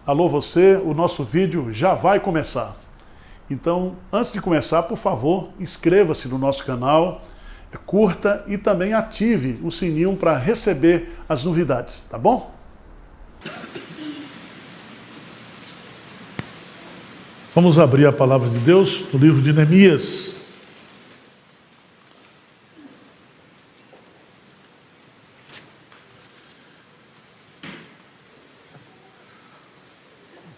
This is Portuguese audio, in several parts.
Alô você, o nosso vídeo já vai começar. Então, antes de começar, por favor, inscreva-se no nosso canal, curta e também ative o sininho para receber as novidades, tá bom? Vamos abrir a palavra de Deus no livro de Neemias.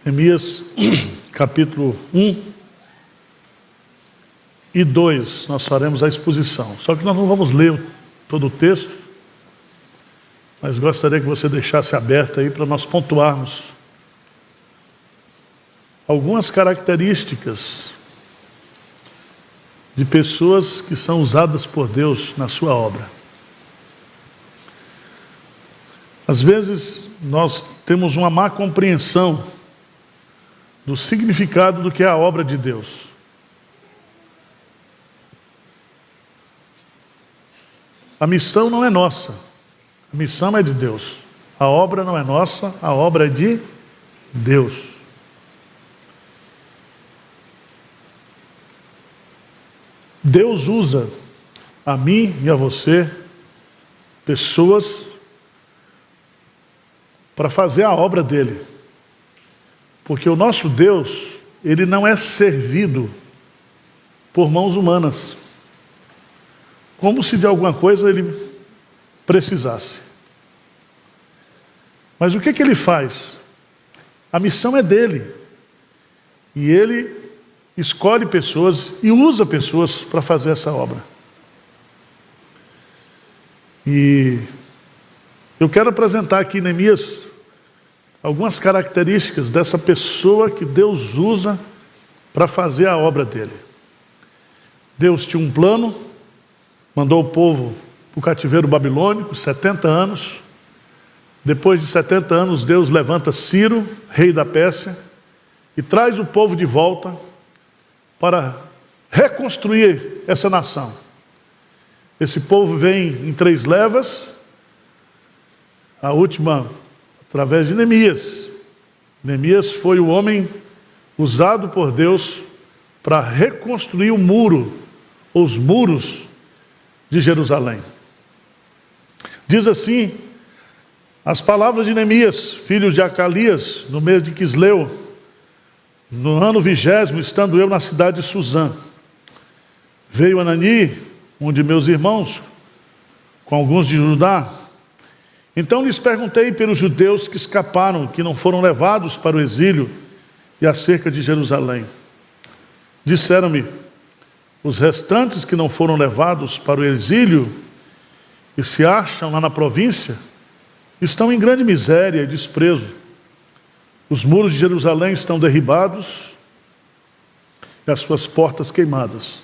Neemias, capítulo 1 e 2, nós faremos a exposição. Só que nós não vamos ler todo o texto, mas gostaria que você deixasse aberto aí para nós pontuarmos algumas características de pessoas que são usadas por Deus na sua obra. Às vezes nós temos uma má compreensão do significado do que é a obra de Deus. A missão não é nossa, a missão é de Deus. A obra não é nossa, a obra é de Deus. Deus usa a mim e a você, pessoas, para fazer a obra dele. Porque o nosso Deus, ele não é servido por mãos humanas, como se de alguma coisa ele precisasse. Mas o que ele faz? A missão é dele. E ele escolhe pessoas e usa pessoas para fazer essa obra. E eu quero apresentar aqui Neemias algumas características dessa pessoa que Deus usa para fazer a obra dele. Deus tinha um plano, mandou o povo para o cativeiro babilônico, 70 anos. Depois de 70 anos, Deus levanta Ciro, rei da Pérsia, e traz o povo de volta para reconstruir essa nação. Esse povo vem em 3 levas, a última através de Neemias. Neemias foi o homem usado por Deus para reconstruir o muro, os muros de Jerusalém. Diz assim as palavras de Neemias, filho de Acalias, no mês de Quisleu, no ano 20º, estando eu na cidade de Suzã. Veio Anani, um de meus irmãos, com alguns de Judá. Então lhes perguntei pelos judeus que escaparam, que não foram levados para o exílio, e acerca de Jerusalém. Disseram-me: os restantes que não foram levados para o exílio e se acham lá na província, estão em grande miséria e desprezo. Os muros de Jerusalém estão derribados e as suas portas queimadas.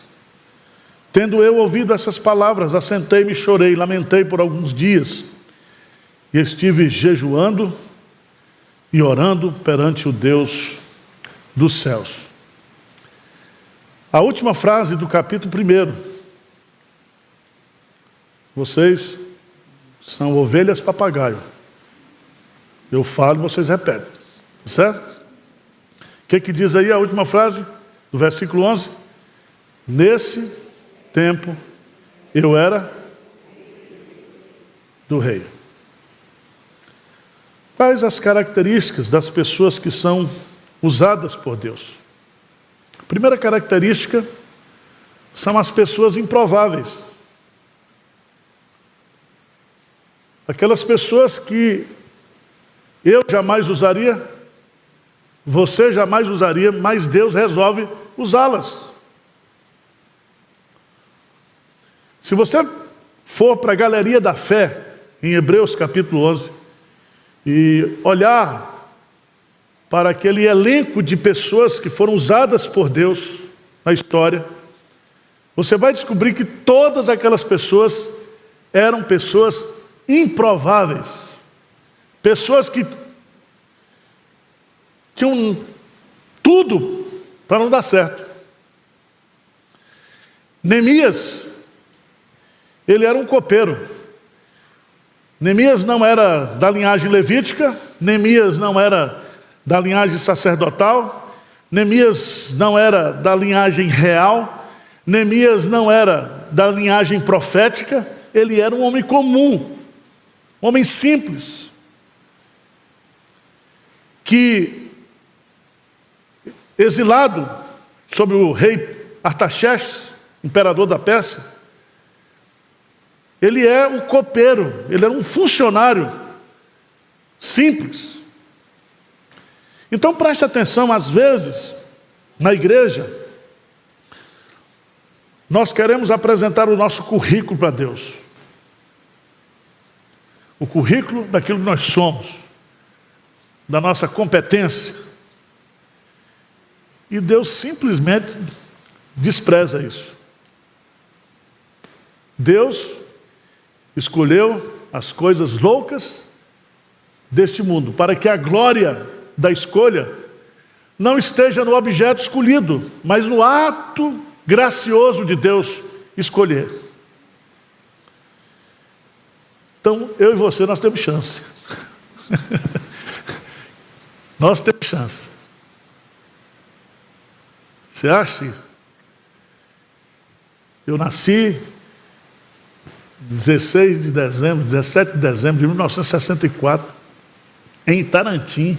Tendo eu ouvido essas palavras, assentei-me e chorei, lamentei por alguns dias, e estive jejuando e orando perante o Deus dos céus. A última frase do capítulo 1. Vocês são ovelhas papagaio. Eu falo e vocês repetem. Certo? O que diz aí a última frase do versículo 11? Nesse tempo eu era do rei. Quais as características das pessoas que são usadas por Deus? A primeira característica são as pessoas improváveis. Aquelas pessoas que eu jamais usaria, você jamais usaria, mas Deus resolve usá-las. Se você for para a galeria da fé, em Hebreus capítulo 11, e olhar para aquele elenco de pessoas que foram usadas por Deus na história, você vai descobrir que todas aquelas pessoas eram pessoas improváveis, pessoas que tinham tudo para não dar certo. Neemias, ele era um copeiro. Neemias não era da linhagem levítica, Neemias não era da linhagem sacerdotal, Neemias não era da linhagem real, Neemias não era da linhagem profética, ele era um homem comum, um homem simples, que, exilado sob o rei Artaxerxes, imperador da Pérsia, ele é um copeiro, ele era um funcionário simples. Então preste atenção, às vezes, na igreja, nós queremos apresentar o nosso currículo para Deus. O currículo daquilo que nós somos, da nossa competência. E Deus simplesmente despreza isso. Deus escolheu as coisas loucas deste mundo, para que a glória da escolha não esteja no objeto escolhido, mas no ato gracioso de Deus escolher. Então, eu e você, nós temos chance. Nós temos chance. Você acha? Eu nasci 17 de dezembro de 1964, em Itarantim.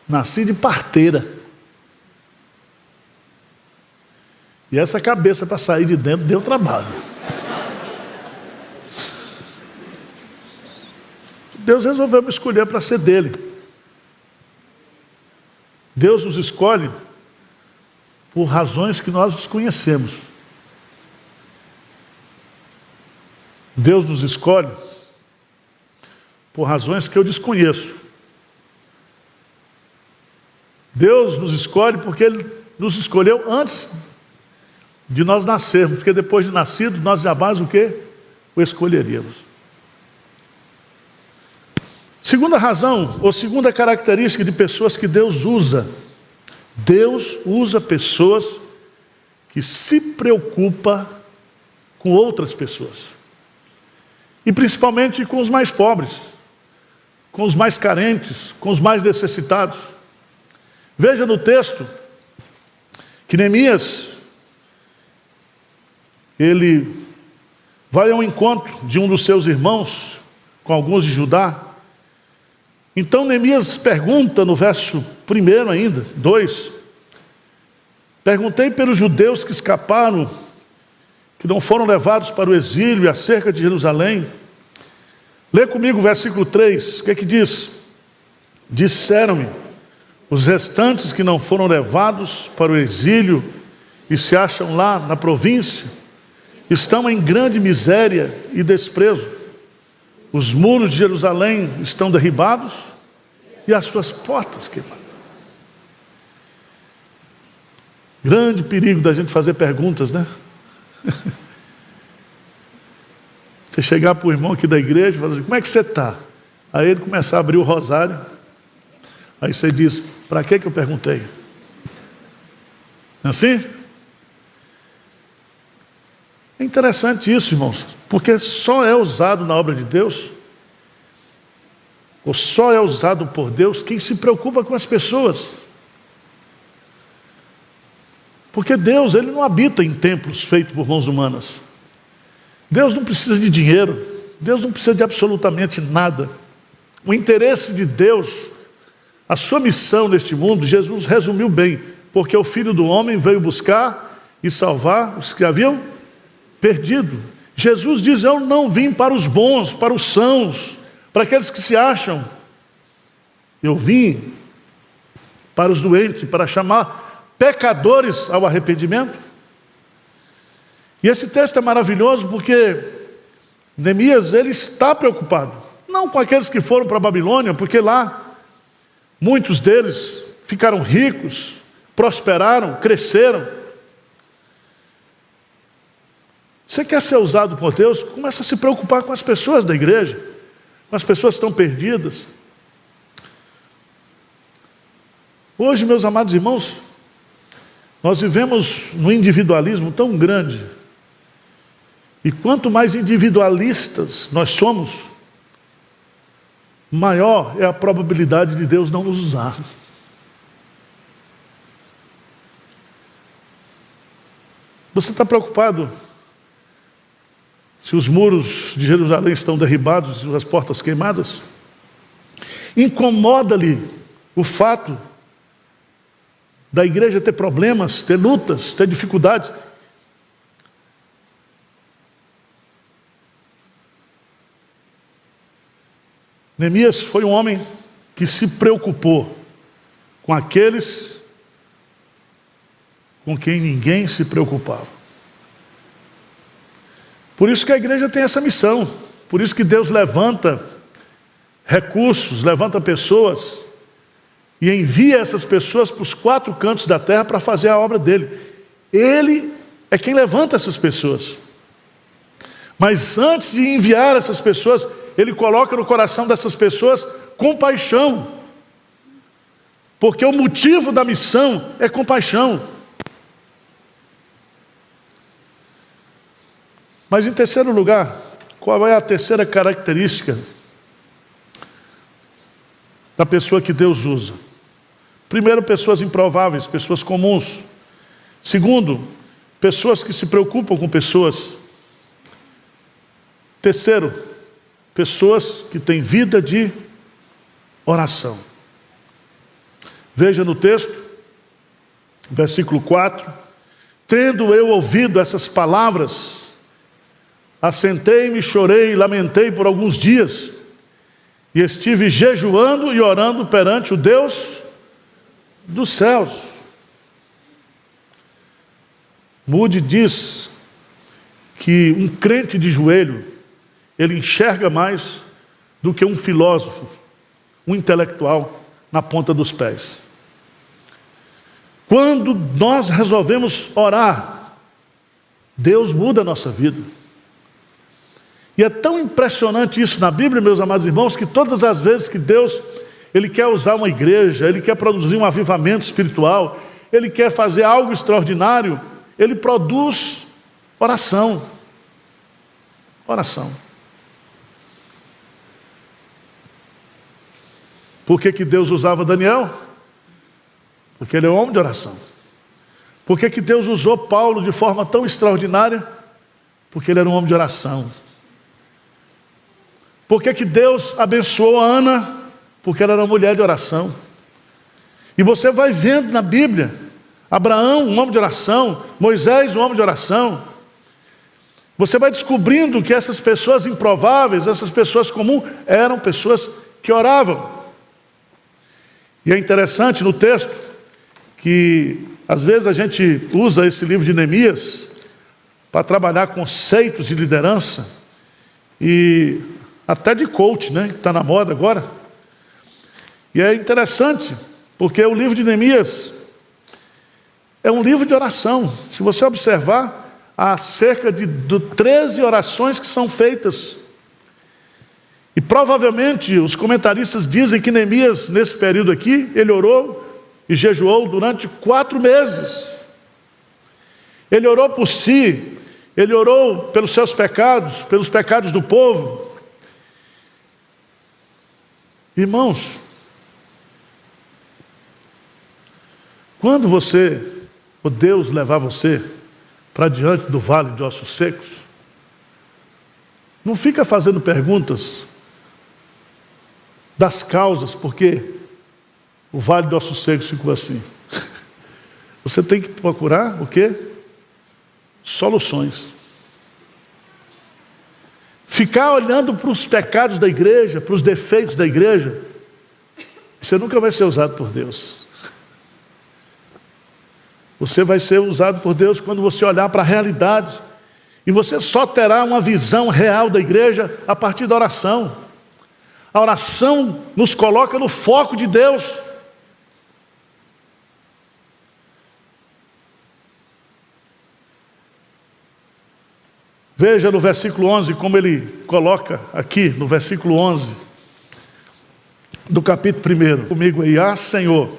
Nasci de parteira. E essa cabeça para sair de dentro deu trabalho. Deus resolveu me escolher para ser dele. Deus nos escolhe por razões que nós desconhecemos. Deus nos escolhe por razões que eu desconheço. Deus nos escolhe porque Ele nos escolheu antes de nós nascermos, porque depois de nascido nós jamais o quê? O escolheríamos. Segunda razão, ou segunda característica de pessoas que Deus usa. Deus usa pessoas que se preocupam com outras pessoas. E principalmente com os mais pobres, com os mais carentes, com os mais necessitados. Veja no texto que Neemias, ele vai ao encontro de um dos seus irmãos, com alguns de Judá. Então Neemias pergunta no verso 1 ainda, 2, perguntei pelos judeus que escaparam, que não foram levados para o exílio e acerca de Jerusalém. Lê comigo o versículo 3, o que é que diz? Disseram-me, os restantes que não foram levados para o exílio e se acham lá na província, estão em grande miséria e desprezo. Os muros de Jerusalém estão derribados e as suas portas queimadas. Grande perigo da gente fazer perguntas, né? Você chegar para o irmão aqui da igreja e falar assim, como é que você está? Aí ele começar a abrir o rosário. Aí você diz, para que eu perguntei? Não é assim? É interessante isso, irmãos, porque só é usado na obra de Deus, ou só é usado por Deus quem se preocupa com as pessoas. Porque Deus, Ele não habita em templos feitos por mãos humanas. Deus não precisa de dinheiro, Deus não precisa de absolutamente nada. O interesse de Deus, a sua missão neste mundo, Jesus resumiu bem, porque o Filho do Homem veio buscar e salvar os que haviam perdido. Jesus diz, eu não vim para os bons, para os sãos, para aqueles que se acham. Eu vim para os doentes, para chamar pecadores ao arrependimento. E esse texto é maravilhoso porque Neemias, ele está preocupado, não com aqueles que foram para a Babilônia, porque lá muitos deles ficaram ricos, prosperaram, cresceram. Você quer ser usado por Deus? Começa a se preocupar com as pessoas da igreja, com as pessoas que estão perdidas. Hoje, meus amados irmãos, nós vivemos num individualismo tão grande, e quanto mais individualistas nós somos, maior é a probabilidade de Deus não nos usar. Você está preocupado se os muros de Jerusalém estão derribados e as portas queimadas? Incomoda-lhe o fato da igreja ter problemas, ter lutas, ter dificuldades? Neemias foi um homem que se preocupou com aqueles com quem ninguém se preocupava. Por isso que a igreja tem essa missão, por isso que Deus levanta recursos, levanta pessoas e envia essas pessoas para os 4 cantos da terra para fazer a obra dele. Ele é quem levanta essas pessoas. Mas antes de enviar essas pessoas, ele coloca no coração dessas pessoas compaixão. Porque o motivo da missão é compaixão. Mas em terceiro lugar, qual é a terceira característica da pessoa que Deus usa? Primeiro, pessoas improváveis, pessoas comuns. Segundo, pessoas que se preocupam com pessoas. Terceiro, pessoas que têm vida de oração. Veja no texto, versículo 4. Tendo eu ouvido essas palavras, assentei-me, chorei e lamentei por alguns dias, e estive jejuando e orando perante o Deus dos céus. Moody diz que um crente de joelho, ele enxerga mais do que um filósofo, um intelectual na ponta dos pés. Quando nós resolvemos orar, Deus muda a nossa vida. E é tão impressionante isso na Bíblia, meus amados irmãos, que todas as vezes que Deus, Ele quer usar uma igreja, Ele quer produzir um avivamento espiritual, Ele quer fazer algo extraordinário, Ele produz oração. Oração. Por que Deus usava Daniel? Porque ele é um homem de oração. Por que Deus usou Paulo de forma tão extraordinária? Porque ele era um homem de oração. Por que Deus abençoou a Ana? Porque ela era uma mulher de oração. E você vai vendo na Bíblia, Abraão, um homem de oração, Moisés, um homem de oração. Você vai descobrindo que essas pessoas improváveis, essas pessoas comuns, eram pessoas que oravam. E é interessante no texto que às vezes a gente usa esse livro de Neemias para trabalhar conceitos de liderança e até de coach, né, que está na moda agora. E é interessante, porque o livro de Neemias é um livro de oração. Se você observar, há cerca de 13 orações que são feitas. E provavelmente os comentaristas dizem que Neemias, nesse período aqui, ele orou e jejuou durante 4 meses. Ele orou por si, ele orou pelos seus pecados, pelos pecados do povo. Irmãos, quando Deus levar você para diante do vale de ossos secos, não fica fazendo perguntas das causas, porque o vale de ossos secos ficou assim. Você tem que procurar o quê? Soluções. Ficar olhando para os pecados da igreja, para os defeitos da igreja, você nunca vai ser usado por Deus. Você vai ser usado por Deus quando você olhar para a realidade. E você só terá uma visão real da igreja a partir da oração. A oração nos coloca no foco de Deus. Veja no versículo 11, como ele coloca aqui, no versículo 11, do capítulo 1. Comigo aí, Senhor,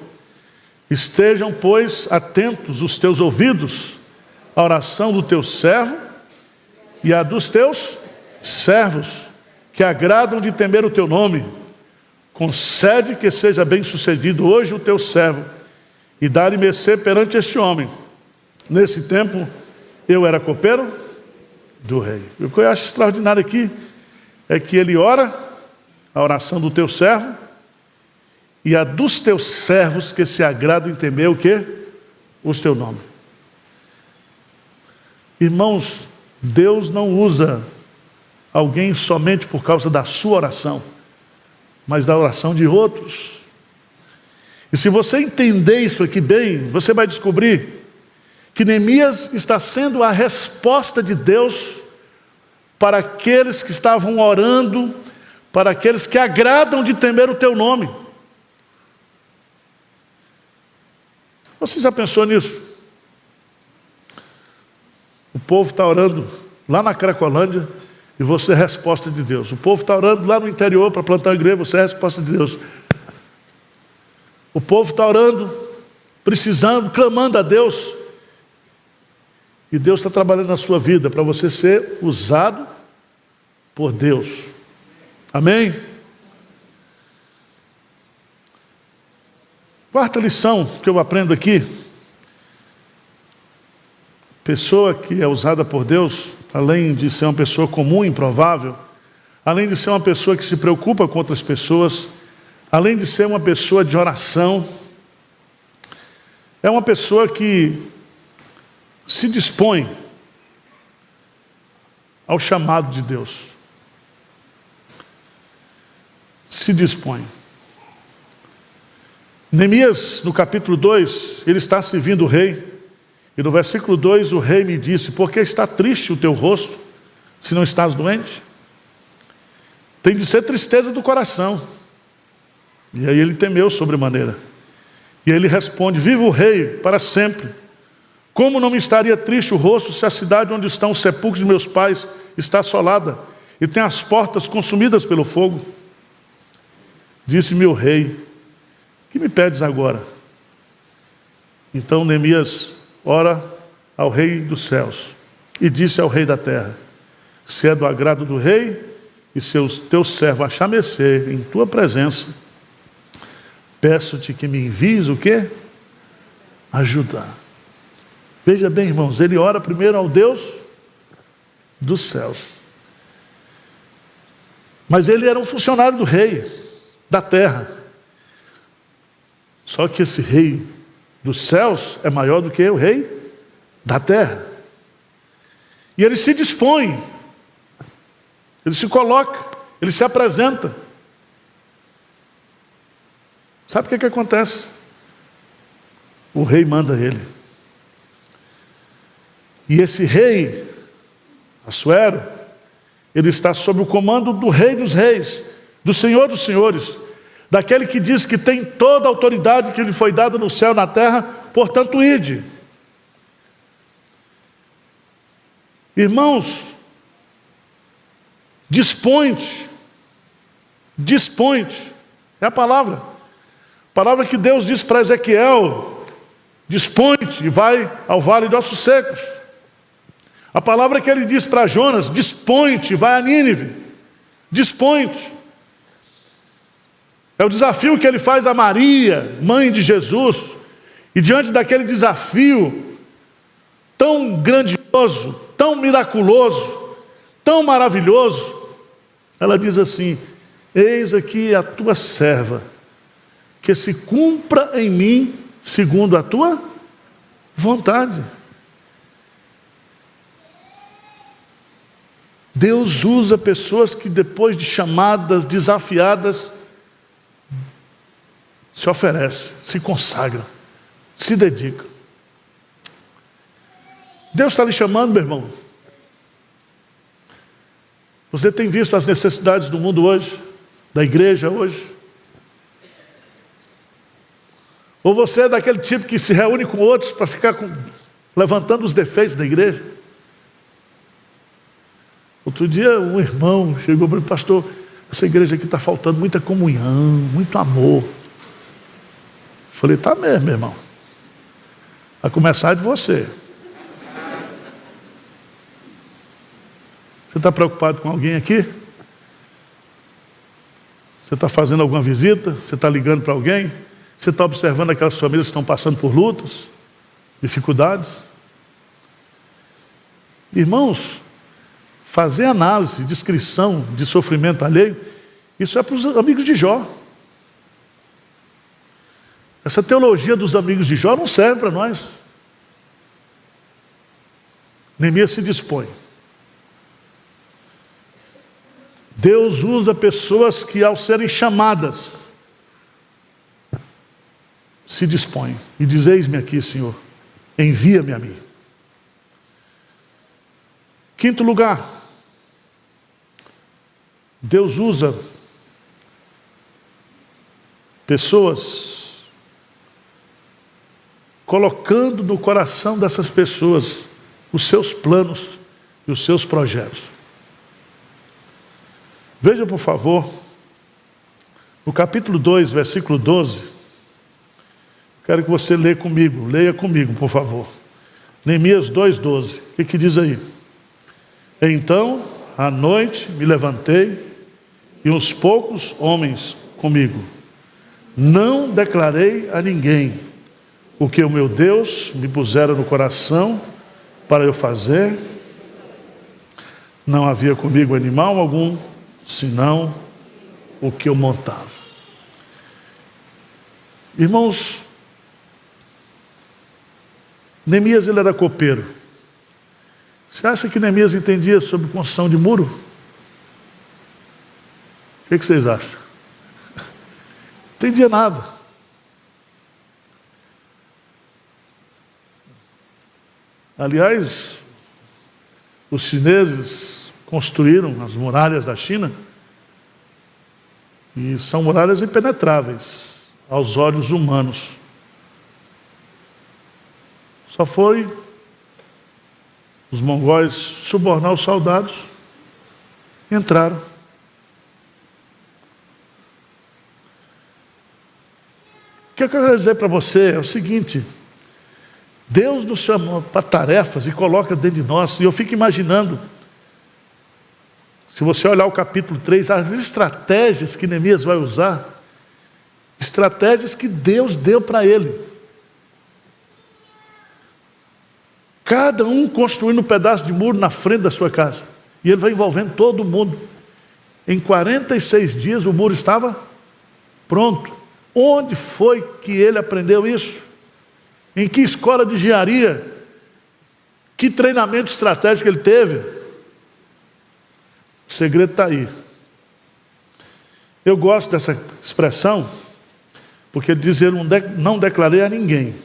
estejam, pois, atentos os teus ouvidos à oração do teu servo e à dos teus servos, que agradam de temer o teu nome, concede que seja bem sucedido hoje o teu servo, e dá-lhe mercê perante este homem. Nesse tempo, eu era copeiro do rei. E o que eu acho extraordinário aqui é que ele ora a oração do teu servo e a dos teus servos que se agradam em temer o quê? O teu nome. Irmãos, Deus não usa alguém somente por causa da sua oração, mas da oração de outros. E se você entender isso aqui bem, você vai descobrir que Neemias está sendo a resposta de Deus para aqueles que estavam orando, para aqueles que agradam de temer o teu nome. Você já pensou nisso? O povo está orando lá na Cracolândia e você é a resposta de Deus. O povo está orando lá no interior para plantar a igreja, você é a resposta de Deus. O povo está orando, precisando, clamando a Deus. E Deus está trabalhando na sua vida para você ser usado por Deus. Amém? Quarta lição que eu aprendo aqui. Pessoa que é usada por Deus, além de ser uma pessoa comum, improvável, além de ser uma pessoa que se preocupa com outras pessoas, além de ser uma pessoa de oração, é uma pessoa que se dispõe ao chamado de Deus. Se dispõe. Neemias, no capítulo 2, ele está servindo o rei, e no versículo 2 o rei me disse: por que está triste o teu rosto, se não estás doente? Tem de ser tristeza do coração. E aí ele temeu sobremaneira. E ele responde: viva o rei para sempre. Como não me estaria triste o rosto se a cidade onde estão os sepulcros de meus pais está assolada e tem as portas consumidas pelo fogo? Disse-me o rei: que me pedes agora? Então Neemias ora ao rei dos céus e disse ao rei da terra: se é do agrado do rei e se o teu servo achar mercê em tua presença, peço-te que me envies o quê? Ajudar. Veja bem, irmãos, ele ora primeiro ao Deus dos céus. Mas ele era um funcionário do rei da terra. Só que esse rei dos céus é maior do que o rei da terra. E ele se dispõe, ele se coloca, ele se apresenta. Sabe o que acontece? O rei manda ele. E esse rei, Assuero, ele está sob o comando do rei dos reis, do senhor dos senhores, daquele que diz que tem toda a autoridade que lhe foi dada no céu e na terra, portanto ide. Irmãos, dispõe-te, é a palavra que Deus diz para Ezequiel: dispõe-te e vai ao vale de ossos secos. A palavra que ele diz para Jonas: dispõe-te, vai a Nínive. Dispõe-te. É o desafio que ele faz a Maria, mãe de Jesus. E diante daquele desafio tão grandioso, tão miraculoso, tão maravilhoso, ela diz assim: eis aqui a tua serva, que se cumpra em mim segundo a tua vontade. Deus usa pessoas que depois de chamadas, desafiadas, se oferecem, se consagram, se dedicam. Deus está lhe chamando, meu irmão. Você tem visto as necessidades do mundo hoje, da igreja hoje? Ou você é daquele tipo que se reúne com outros para ficar levantando os defeitos da igreja? Outro dia um irmão chegou para mim: pastor, essa igreja aqui está faltando muita comunhão, muito amor. Falei: tá mesmo, meu irmão. A começar de você. Você está preocupado com alguém aqui? Você está fazendo alguma visita? Você está ligando para alguém? Você está observando aquelas famílias que estão passando por lutas, dificuldades? Irmãos, fazer análise, descrição de sofrimento alheio, isso é para os amigos de Jó. Essa teologia dos amigos de Jó não serve para nós. Neemias se dispõe. Deus usa pessoas que, ao serem chamadas, se dispõem e diz: eis-me aqui, Senhor, envia-me a mim. Quinto lugar, Deus usa pessoas, colocando no coração dessas pessoas os seus planos e os seus projetos. Veja, por favor, no capítulo 2, versículo 12. Quero que você leia comigo, por favor. Neemias 2:12. O que diz aí? Então, à noite, me levantei, e uns poucos homens comigo. Não declarei a ninguém o que o meu Deus me pusera no coração para eu fazer. Não havia comigo animal algum, senão o que eu montava. Irmãos, Neemias, ele era copeiro. Você acha que Neemias entendia sobre construção de muro? O que vocês acham? Não entendia nada. Aliás, os chineses construíram as muralhas da China e são muralhas impenetráveis aos olhos humanos. Só foi os mongóis subornar os soldados e entraram. O que eu quero dizer para você é o seguinte: Deus nos chama para tarefas e coloca dentro de nós, e eu fico imaginando, se você olhar o capítulo 3, as estratégias que Neemias vai usar, estratégias que Deus deu para ele. Cada um construindo um pedaço de muro na frente da sua casa. E ele vai envolvendo todo mundo. Em 46 dias o muro estava pronto. Onde foi que ele aprendeu isso? Em que escola de engenharia? Que treinamento estratégico ele teve? O segredo está aí. Eu gosto dessa expressão, porque ele diz: eu não declarei a ninguém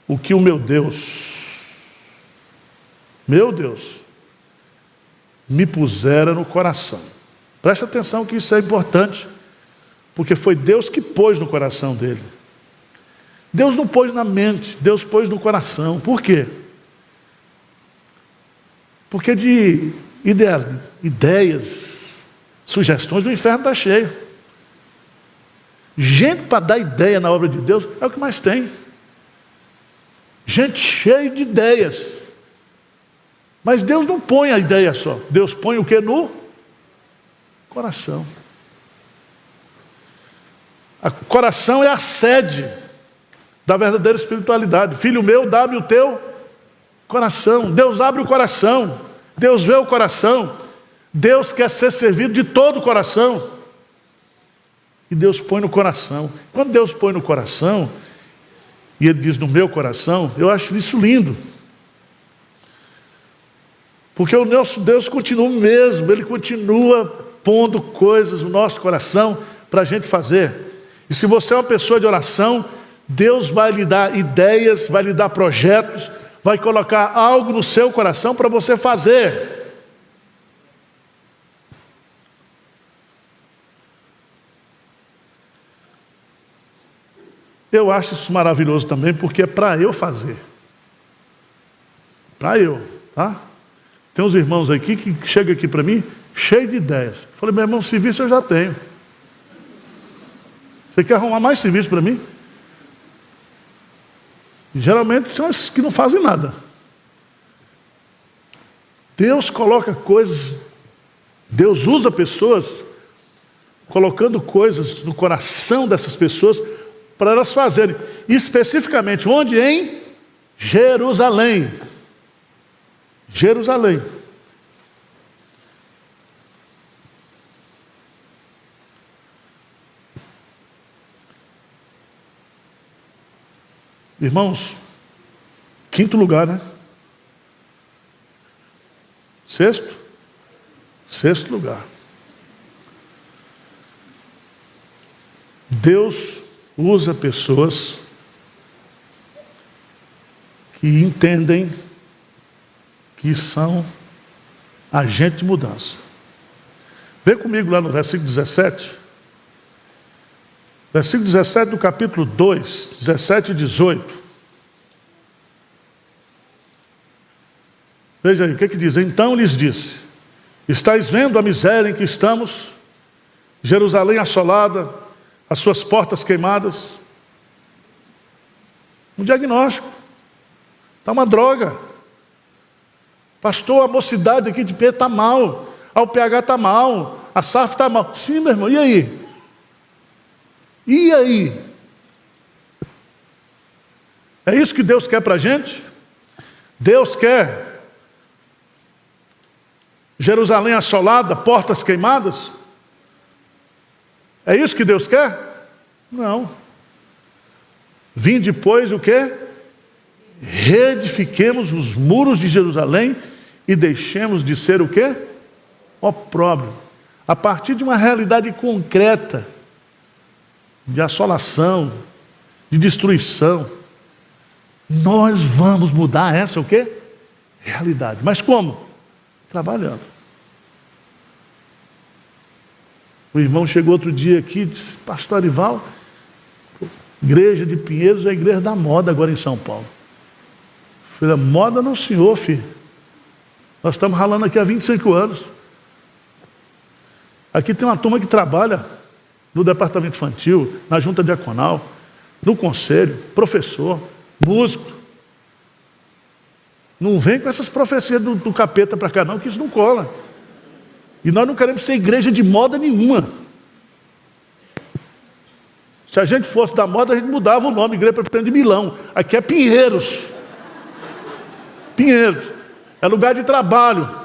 o que o meu Deus, me pusera no coração. Presta atenção que isso é importante, porque foi Deus que pôs no coração dele. Deus não pôs na mente, Deus pôs no coração. Por quê? Porque de ideias, sugestões, o inferno está cheio. Gente para dar ideia na obra de Deus é o que mais tem. Gente cheia de ideias. Mas Deus não põe a ideia só. Deus põe o que no coração. O coração é a sede da verdadeira espiritualidade. Filho meu, dá-me o teu coração. Deus abre o coração. Deus vê o coração. Deus quer ser servido de todo o coração. E Deus põe no coração. Quando Deus põe no coração, e Ele diz no meu coração, eu acho isso lindo. Porque o nosso Deus continua o mesmo. Ele continua pondo coisas no nosso coração para a gente fazer. E se você é uma pessoa de oração, Deus vai lhe dar ideias, vai lhe dar projetos, vai colocar algo no seu coração para você fazer. Eu acho isso maravilhoso também, porque é para eu fazer. Para eu, tá? Tem uns irmãos aqui que chegam aqui para mim, cheio de ideias. Eu falei: meu irmão, serviço eu já tenho. Você quer arrumar mais serviço para mim? Geralmente são esses que não fazem nada. Deus coloca coisas, Deus usa pessoas colocando coisas no coração dessas pessoas para elas fazerem. Especificamente onde? Em Jerusalém. Jerusalém. Irmãos, quinto lugar, né? Sexto lugar. Deus usa pessoas que entendem que são agentes de mudança. Vê comigo lá no versículo 17. Versículo 17 do capítulo 2, 17 e 18. Veja aí, o que diz? Então lhes disse: estáis vendo a miséria em que estamos? Jerusalém assolada, as suas portas queimadas. Um diagnóstico. Está uma droga. Pastor, a mocidade aqui de Pedro está mal. A UPH está mal. A SAF está mal. Sim, meu irmão, e aí? E aí? É isso que Deus quer para a gente? Deus quer Jerusalém assolada, portas queimadas? É isso que Deus quer? Não. Vinde, pois, o quê? Reedifiquemos os muros de Jerusalém e deixemos de ser o quê? Opróbrio. A partir de uma realidade concreta de assolação, de destruição, nós vamos mudar essa o quê? Realidade. Mas como? Trabalhando. O irmão chegou outro dia aqui e disse: pastor Arival, igreja de Pinheiros é a igreja da moda agora em São Paulo. Eu falei: moda não, senhor, filho. Nós estamos ralando aqui há 25 anos. Aqui tem uma turma que trabalha no departamento infantil, na junta diaconal, no conselho, professor, músico. Não vem com essas profecias do capeta para cá não, que isso não cola. E nós não queremos ser igreja de moda nenhuma. Se a gente fosse da moda, a gente mudava o nome, Igreja Presbiteriana de Milão. Aqui é Pinheiros. Pinheiros. É lugar de trabalho.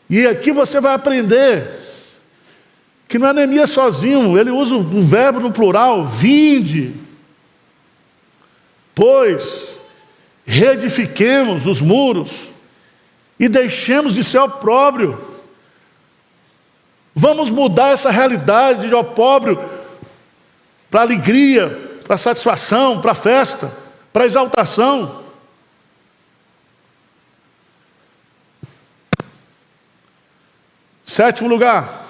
E aqui você vai aprender que não é Neemias sozinho, ele usa o verbo no plural, vinde. Pois reedifiquemos os muros e deixemos de ser opróbrio. Vamos mudar essa realidade de opróbrio para alegria, para satisfação, para festa, para exaltação. Sétimo lugar.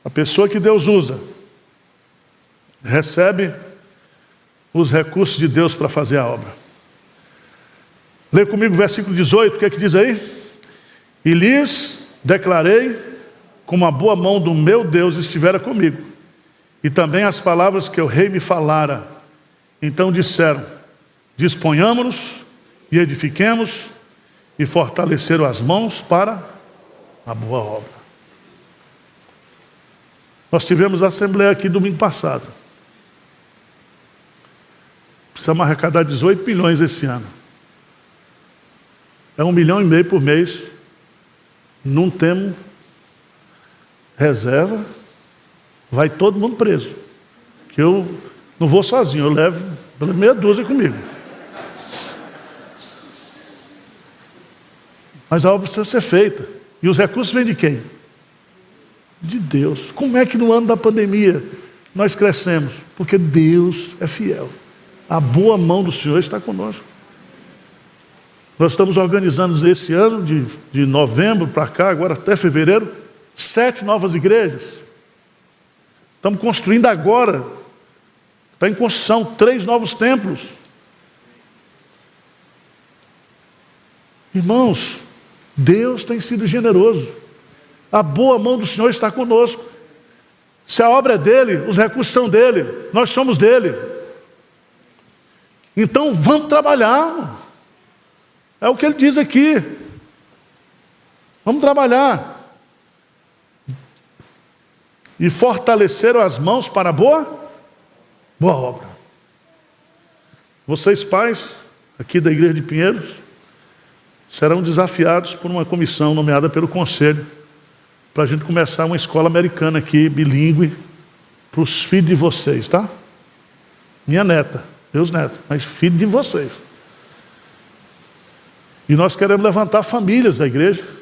A pessoa que Deus usa recebe os recursos de Deus para fazer a obra. Lê comigo o versículo 18, o que é que diz aí? E lhes declarei como a boa mão do meu Deus estivera comigo, e também as palavras que o rei me falara. Então disseram: disponhamo-nos e edifiquemos, e fortaleceram as mãos para a boa obra. Nós tivemos a assembleia aqui domingo passado. Precisamos arrecadar 18 milhões esse ano. É 1,5 milhão por mês. Não temos reserva. Vai todo mundo preso. Que eu não vou sozinho, eu levo pela meia dúzia comigo. Mas a obra precisa ser feita. E os recursos vêm de quem? De Deus. Como é que no ano da pandemia nós crescemos? Porque Deus é fiel. A boa mão do Senhor está conosco. Nós estamos organizando esse ano, de novembro para cá, agora até fevereiro, 7 novas igrejas. Estamos construindo agora, está em construção, 3 novos templos. Irmãos, Deus tem sido generoso. A boa mão do Senhor está conosco. Se a obra é dele, os recursos são dele, nós somos dele. Então vamos trabalhar. É o que ele diz aqui. Vamos trabalhar. E fortaleceram as mãos para a boa obra. Vocês pais, aqui da igreja de Pinheiros, serão desafiados por uma comissão nomeada pelo conselho, para a gente começar uma escola americana aqui, bilíngue, para os filhos de vocês, tá? Minha neta, meus netos, mas filho de vocês. E nós queremos levantar famílias da igreja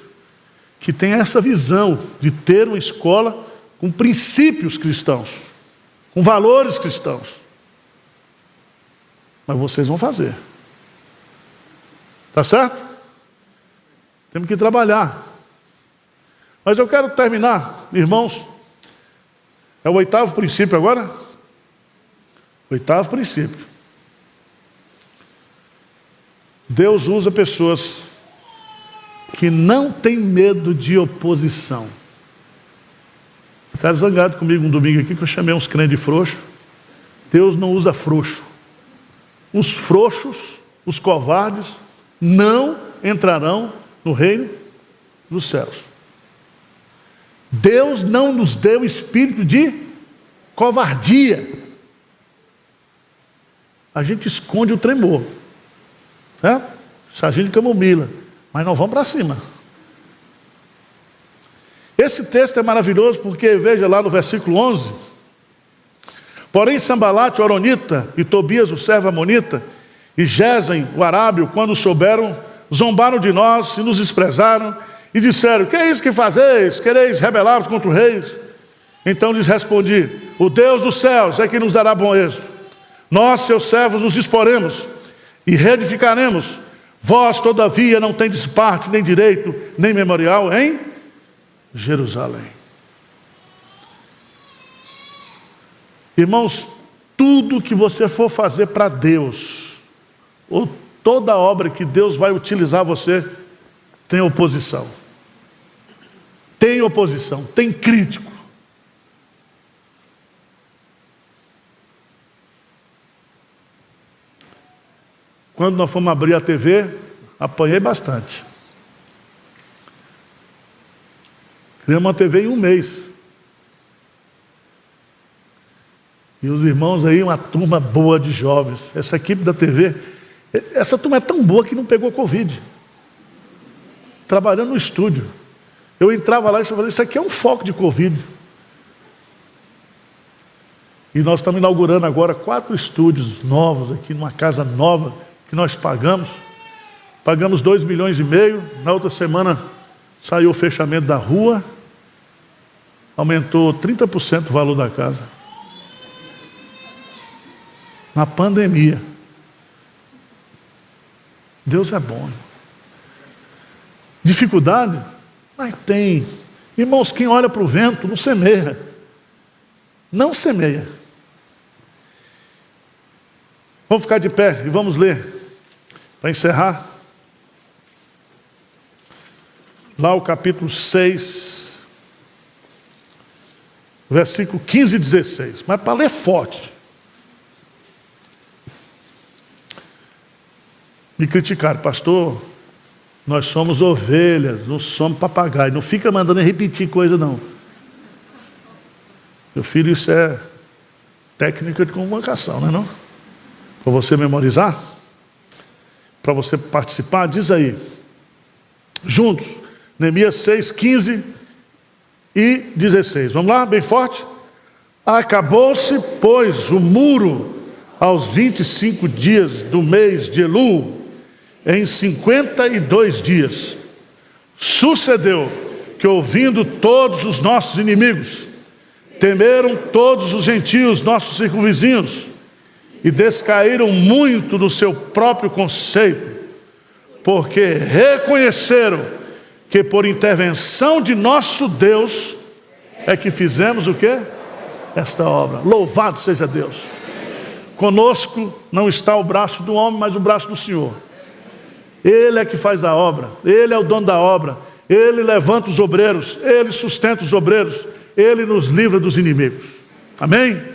que tem essa visão de ter uma escola com princípios cristãos, com valores cristãos. Mas vocês vão fazer. Tá certo? Temos que trabalhar. Mas eu quero terminar, irmãos. É o 8º princípio agora? 8º princípio. Deus usa pessoas que não têm medo de oposição. Ficaram zangados comigo um domingo aqui que eu chamei uns crentes de frouxo. Deus não usa frouxo. Os frouxos, os covardes, não entrarão no reino dos céus. Deus não nos deu espírito de covardia. A gente esconde o tremor. Sargento de camomila. Mas não vamos para cima. Esse texto é maravilhoso porque, veja lá no versículo 11. Porém, Sambalate, o Horonita, e Tobias, o servo amonita, e Gesem, o arábio, quando souberam, zombaram de nós e nos desprezaram, e disseram: que é isso que fazeis? Quereis rebelar-vos contra o rei? Então lhes respondi: o Deus dos céus é que nos dará bom êxito. Nós, seus servos, nos disporemos e reedificaremos. Vós, todavia, não tendes parte, nem direito, nem memorial em Jerusalém. Irmãos, tudo que você for fazer para Deus, ou toda obra que Deus vai utilizar você, tem oposição. Tem oposição, tem crítico. Quando nós fomos abrir a TV, apanhei bastante. Criamos uma TV em um mês. E os irmãos aí, uma turma boa de jovens. Essa equipe da TV, essa turma é tão boa que não pegou Covid. Trabalhando no estúdio. Eu entrava lá e falava: isso aqui é um foco de Covid. E nós estamos inaugurando agora 4 estúdios novos aqui, numa casa nova, que nós pagamos 2,5 milhões. Na outra semana saiu o fechamento da rua, aumentou 30% o valor da casa. Na pandemia. Deus é bom. Dificuldade? Mas tem. Irmãos, quem olha para o vento não semeia. Não semeia. Vamos ficar de pé e vamos ler. Para encerrar. Lá o capítulo 6. Versículo 15 e 16. Mas para ler forte. Me criticaram: pastor, nós somos ovelhas, não somos papagaio. Não fica mandando repetir coisa, não. Meu filho, isso é técnica de comunicação, não é não? Para você memorizar, para você participar, diz aí, juntos, Neemias 6, 15 e 16. Vamos lá, bem forte? Acabou-se, pois, o muro aos 25 dias do mês de Elul, em 52 dias. Sucedeu que, ouvindo todos os nossos inimigos, temeram todos os gentios, nossos circunvizinhos, e descaíram muito no seu próprio conceito, porque reconheceram que por intervenção de nosso Deus é que fizemos o quê? Esta obra. Louvado seja Deus. Conosco não está o braço do homem, mas o braço do Senhor. Ele é que faz a obra, Ele é o dono da obra, Ele levanta os obreiros, Ele sustenta os obreiros, Ele nos livra dos inimigos. Amém?